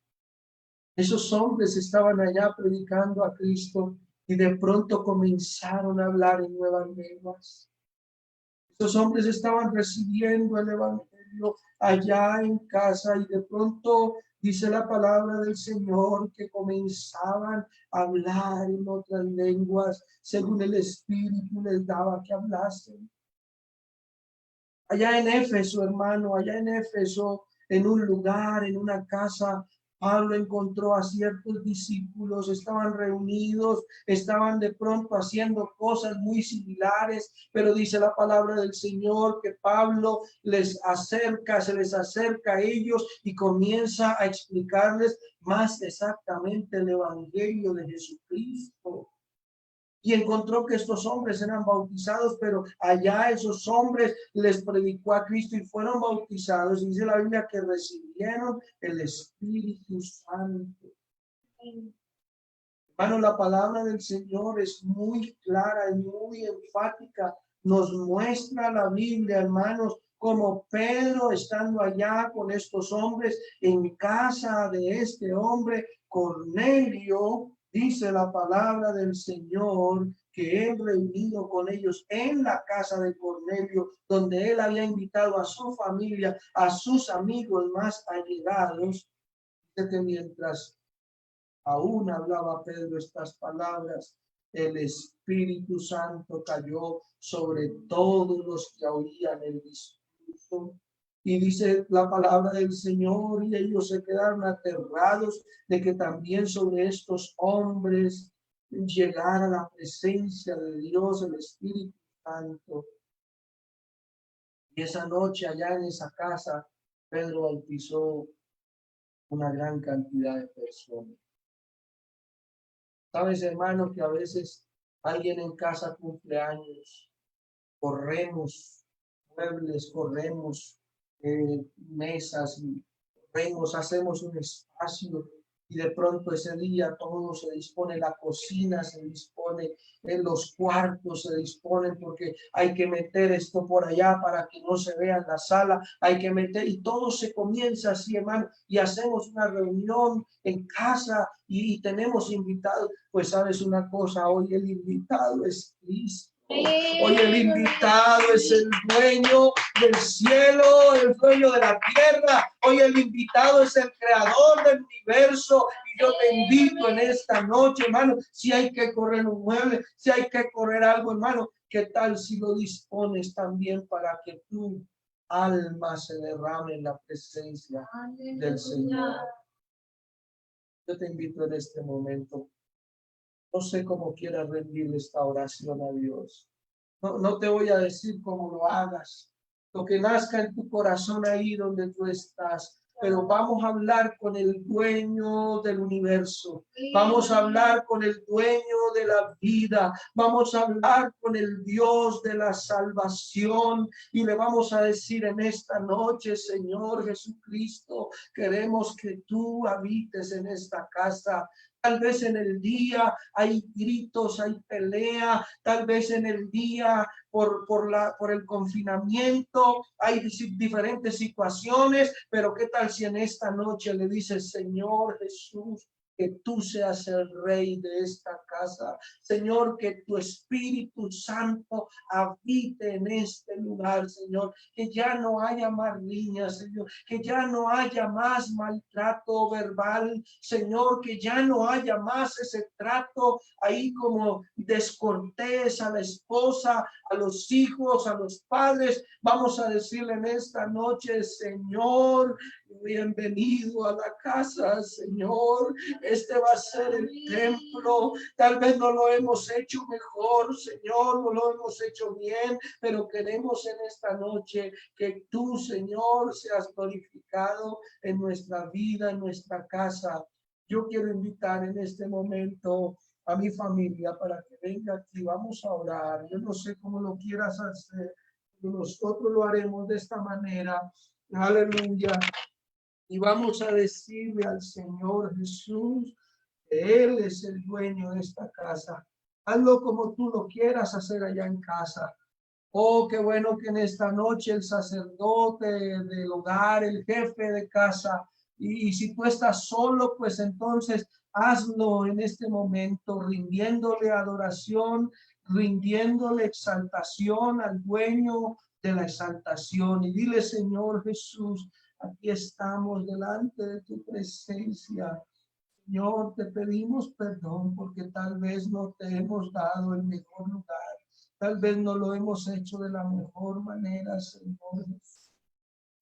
Esos hombres estaban allá predicando a Cristo y de pronto comenzaron a hablar en nuevas lenguas. Esos hombres estaban recibiendo el evangelio allá en casa y de pronto Dice la palabra del Señor que comenzaban a hablar en otras lenguas según el Espíritu les daba que hablasen. Allá en Éfeso, hermano, allá en Éfeso, en un lugar, en una casa, Pablo encontró a ciertos discípulos, estaban reunidos, estaban de pronto haciendo cosas muy similares, pero dice la palabra del Señor que Pablo se les acerca a ellos y comienza a explicarles más exactamente el evangelio de Jesucristo. Y encontró que estos hombres eran bautizados, pero allá esos hombres les predicó a Cristo y fueron bautizados. Dice la Biblia que recibieron el Espíritu Santo. Hermano, la palabra del Señor es muy clara y muy enfática. Nos muestra la Biblia, hermanos, como Pedro estando allá con estos hombres en casa de este hombre, Cornelio. Dice la palabra del Señor que él reunido con ellos en la casa de Cornelio, donde él había invitado a su familia, a sus amigos más allegados, que mientras aún hablaba Pedro estas palabras, el Espíritu Santo cayó sobre todos los que oían el discurso. Y dice la palabra del Señor, y ellos se quedaron aterrados de que también sobre estos hombres llegara la presencia de Dios, el Espíritu Santo. Y esa noche allá en esa casa, Pedro bautizó una gran cantidad de personas. Sabes, hermano, que a veces alguien en casa cumple años, corremos muebles, corremos mesas, corremos, hacemos un espacio y de pronto ese día todo se dispone, la cocina se dispone, en los cuartos se disponen porque hay que meter esto por allá para que no se vea en la sala, hay que meter y todo se comienza así, hermano, y hacemos una reunión en casa y tenemos invitados. Pues sabes una cosa, hoy el invitado es Cristo. Hoy el invitado es el dueño del cielo, el dueño de la tierra. Hoy el invitado es el creador del universo. Y yo te invito en esta noche, hermano, si hay que correr un mueble, si hay que correr algo, hermano, ¿qué tal si lo dispones también para que tu alma se derrame en la presencia del Señor? Yo te invito en este momento. No sé cómo quieras rendir esta oración a Dios. No te voy a decir cómo lo hagas. Lo que nazca en tu corazón ahí donde tú estás. Pero vamos a hablar con el dueño del universo. Vamos a hablar con el dueño de la vida. Vamos a hablar con el Dios de la salvación. Y le vamos a decir en esta noche, Señor Jesucristo, queremos que tú habites en esta casa. Tal vez en el día hay gritos, hay pelea, tal vez en el día por el confinamiento hay diferentes situaciones, pero qué tal si en esta noche le dices, Señor Jesús, que tú seas el rey de esta casa. Señor, que tu Espíritu Santo habite en este lugar, Señor. Que ya no haya más riñas, Señor. Que ya no haya más maltrato verbal, Señor. Que ya no haya más ese trato ahí como descortés a la esposa, a los hijos, a los padres. Vamos a decirle en esta noche, Señor, bienvenido a la casa, Señor. Este va a ser el templo. Tal vez no lo hemos hecho mejor, Señor, no lo hemos hecho bien, pero queremos en esta noche que tú, Señor, seas glorificado en nuestra vida, en nuestra casa. Yo quiero invitar en este momento a mi familia para que venga aquí. Vamos a orar. Yo no sé cómo lo quieras hacer. Nosotros lo haremos de esta manera. Aleluya. Y vamos a decirle al Señor Jesús que Él es el dueño de esta casa. Hazlo como tú lo quieras hacer allá en casa. Oh, qué bueno que en esta noche el sacerdote del hogar, el jefe de casa, y si tú estás solo, pues entonces hazlo en este momento, rindiéndole adoración, rindiéndole exaltación al dueño de la exaltación. Y dile, Señor Jesús, aquí estamos delante de tu presencia. Señor, te pedimos perdón porque tal vez no te hemos dado el mejor lugar. Tal vez no lo hemos hecho de la mejor manera, Señor.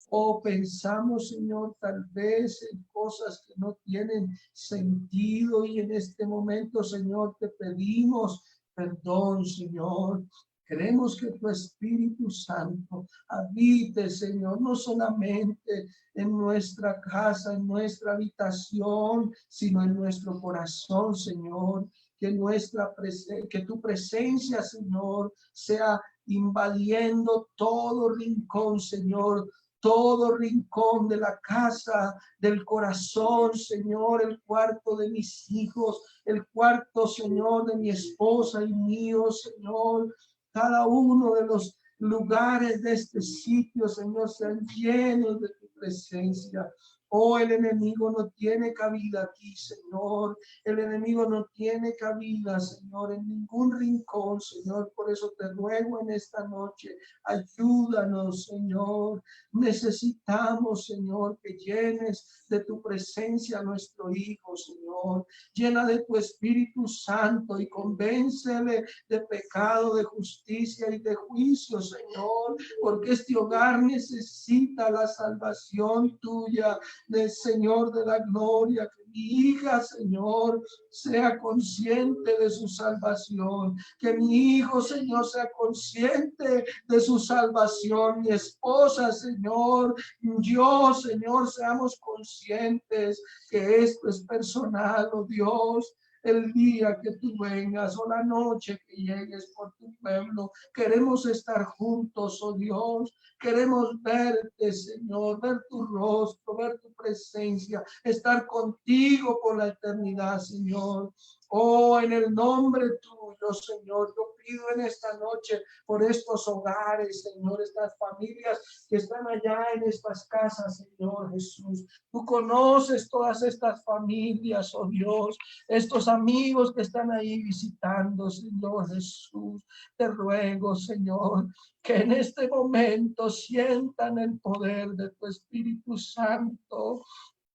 O pensamos, Señor, tal vez en cosas que no tienen sentido y en este momento, Señor, te pedimos perdón, Señor. Queremos que tu Espíritu Santo habite, Señor, no solamente en nuestra casa, en nuestra habitación, sino en nuestro corazón, Señor. Que tu presencia, Señor, sea invadiendo todo rincón, Señor, todo rincón de la casa, del corazón, Señor, el cuarto de mis hijos, el cuarto, Señor, de mi esposa y mío, Señor, cada uno de los lugares de este sitio, Señor, sean llenos de tu presencia. Oh, el enemigo no tiene cabida aquí, Señor. El enemigo no tiene cabida, Señor, en ningún rincón, Señor. Por eso te ruego en esta noche, ayúdanos, Señor. Necesitamos, Señor, que llenes de tu presencia a nuestro Hijo, Señor. Llena de tu Espíritu Santo y convéncele de pecado, de justicia y de juicio, Señor, porque este hogar necesita la salvación tuya, del Señor de la gloria. Que mi hija, Señor, sea consciente de su salvación. Que mi hijo, Señor, sea consciente de su salvación. Mi esposa, Señor, yo, Señor, seamos conscientes que esto es personal, oh Dios. El día que tú vengas o la noche que llegues por tu pueblo, queremos estar juntos, oh Dios. Queremos verte, Señor, ver tu rostro, ver tu presencia, estar contigo por la eternidad, Señor. Oh, en el nombre tuyo, Señor, yo pido en esta noche por estos hogares, Señor, estas familias que están allá en estas casas, Señor Jesús. Tú conoces todas estas familias, oh Dios, estos amigos que están ahí visitando, Señor Jesús. Te ruego, Señor, que en este momento sientan el poder de tu Espíritu Santo,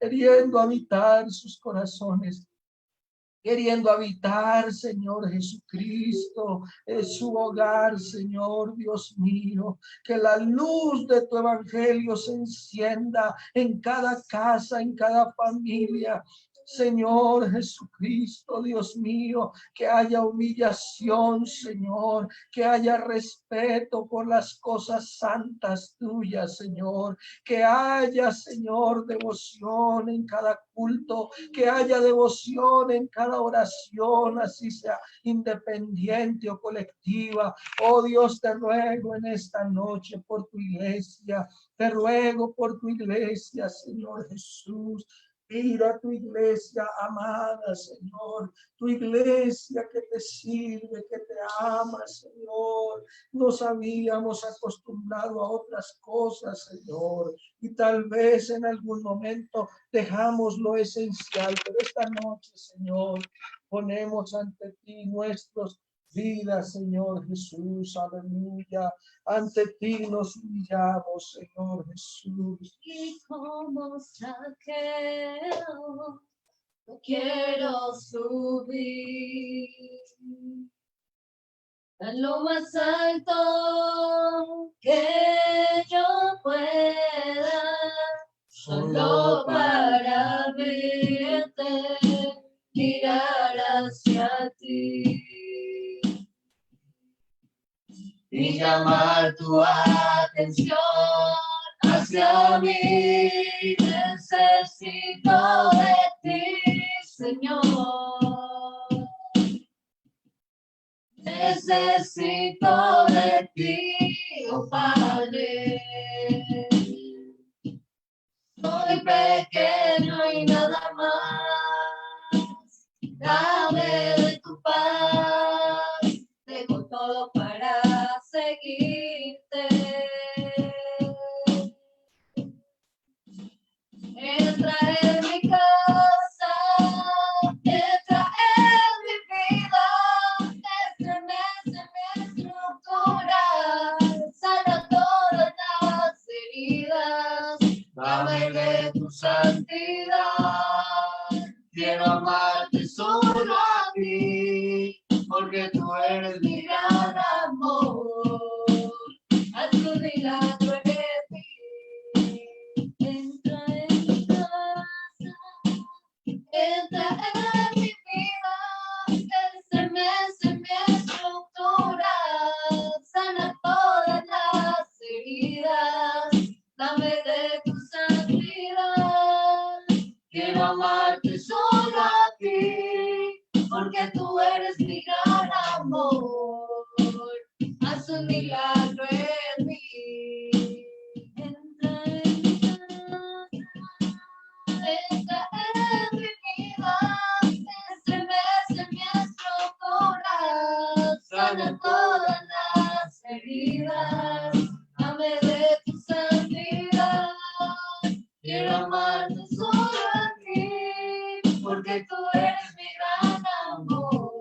queriendo habitar sus corazones, queriendo habitar, Señor Jesucristo, en su hogar, Señor Dios mío. Que la luz de tu evangelio se encienda en cada casa, en cada familia. Señor Jesucristo, Dios mío, que haya humillación, Señor, que haya respeto por las cosas santas tuyas, Señor, que haya, Señor, devoción en cada culto, que haya devoción en cada oración, así sea independiente o colectiva. Oh Dios, te ruego en esta noche por tu iglesia, te ruego por tu iglesia, Señor Jesús. Mira tu iglesia amada, Señor, tu iglesia que te sirve, que te ama, Señor. Nos habíamos acostumbrado a otras cosas, Señor, y tal vez en algún momento dejamos lo esencial, pero esta noche, Señor, ponemos ante ti nuestros vidas, Señor Jesús, aleluya. Ante ti nos humillamos, Señor Jesús. Y como Saqueo, yo quiero subir a lo más alto que yo pueda, solo para verte, mirar hacia ti y llamar tu atención hacia mí. Necesito de ti, Señor. Necesito de ti, oh Padre. Soy pequeño y nada más. Dame de tu paz. Tengo todo para seguirte. Entra en mi casa, entra en mi vida, estremece mi estructura, sana todas las heridas, dame porque tú eres mi gran amor. Haz un milagro en mí. Entra en mi casa, entra en mi vida, estremece mi estructura, sana todas las heridas, dame de tu santidad. Quiero amarte solo a ti, porque tú eres mi gran amor. Haz un milagro en mí. Entra en mi casa, entra en mi vida, estremece mi estructura, sana todas las heridas, dame de tu santidad. Quiero amarte solo a ti, porque tú eres mi gran amor.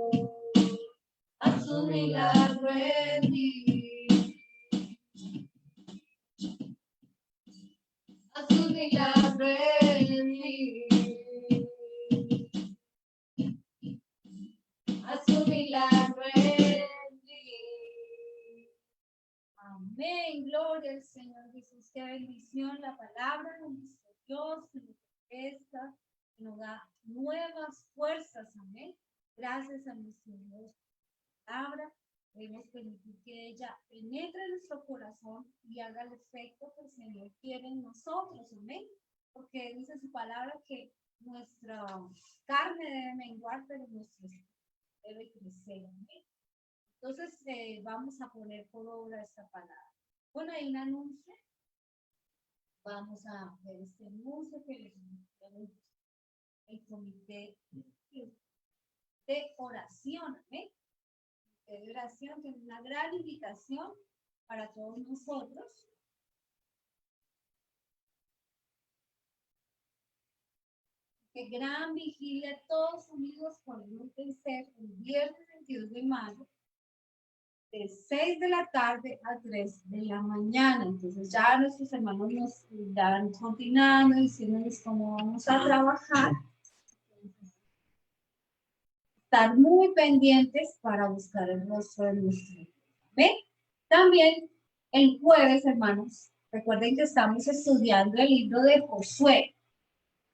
Haz un milagro en mí. Haz un milagro en mí. Haz un milagro en mí. Amén. Gloria al Señor Jesús. Qué bendición la palabra de nuestro Dios que nos refresca, que nos da nuevas fuerzas. Amén. Gracias a nuestro Dios. Palabra, debemos permitir que ella penetre en nuestro corazón y haga el efecto que el Señor quiere en nosotros, amén, porque dice su palabra que nuestra carne debe menguar, pero nuestro espíritu debe crecer, amén. Entonces vamos a poner por obra esta palabra. Bueno, hay un anuncio, vamos a ver este anuncio que les el comité de oración, amén. De oración, que es una gran invitación para todos nosotros. Que gran vigilia, todos unidos por el tercer, el viernes 22 de mayo, de 6 de la tarde a 3 de la mañana. Entonces ya nuestros hermanos nos dan continuando, diciéndoles cómo vamos a trabajar. Estar muy pendientes para buscar el rostro de nuestro Dios. ¿Ven? También el jueves, hermanos, recuerden que estamos estudiando el libro de Josué.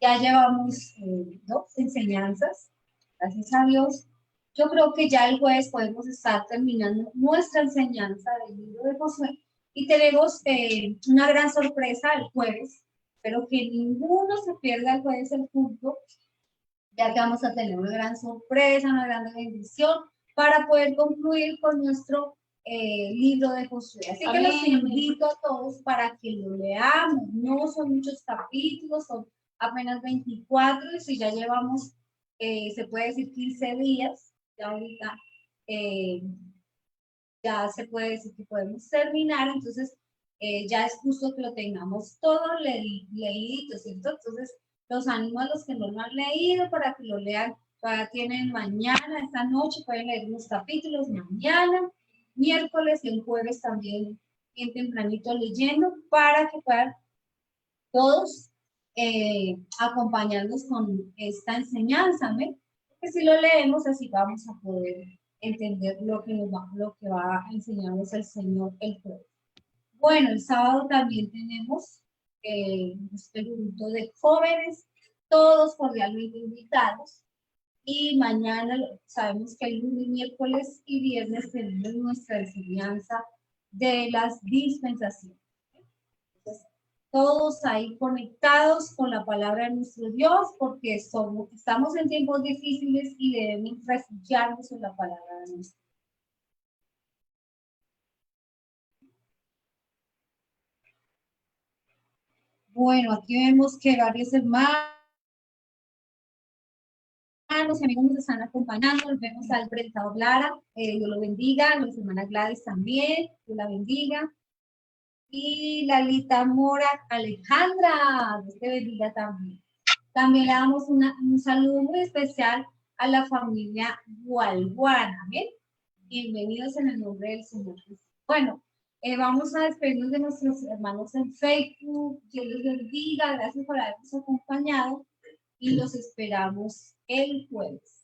Ya llevamos 2 enseñanzas, gracias a Dios. Yo creo que ya el jueves podemos estar terminando nuestra enseñanza del libro de Josué y tenemos una gran sorpresa el jueves. Espero que ninguno se pierda el jueves el culto, ya que vamos a tener una gran sorpresa, una gran bendición para poder concluir con nuestro libro de Josué. Así que los invito a todos para que lo leamos. No son muchos capítulos, son apenas 24 y si ya llevamos, se puede decir 15 días, ya ahorita ya se puede decir que podemos terminar, entonces ya es justo que lo tengamos todo leído, ¿cierto? Entonces los animo a los que no lo han leído para que lo lean. Todavía tienen mañana, esta noche, pueden leer unos capítulos mañana, miércoles y el jueves también bien tempranito leyendo para que puedan todos acompañarnos con esta enseñanza, ¿ven? Porque si lo leemos así vamos a poder entender lo que va a enseñarnos el Señor el jueves. Bueno, el sábado también tenemos este grupo de jóvenes, todos cordialmente invitados. Y mañana sabemos que el lunes, miércoles y viernes tenemos nuestra enseñanza de las dispensaciones. Entonces, todos ahí conectados con la palabra de nuestro Dios, porque estamos en tiempos difíciles y debemos refugiarnos en la palabra de nuestro Dios. Bueno, aquí vemos que varios hermanos y amigos nos están acompañando. Nos vemos al predicador Lara, Dios lo bendiga, a nuestra hermana Gladys también, Dios la bendiga. Y Lalita Mora Alejandra, Dios te bendiga también. También le damos un saludo muy especial a la familia Gualguana, ¿bien? Bienvenidos en el nombre del Señor Jesús. Bueno, vamos a despedirnos de nuestros hermanos en Facebook. Dios los bendiga, gracias por habernos acompañado y los esperamos el jueves.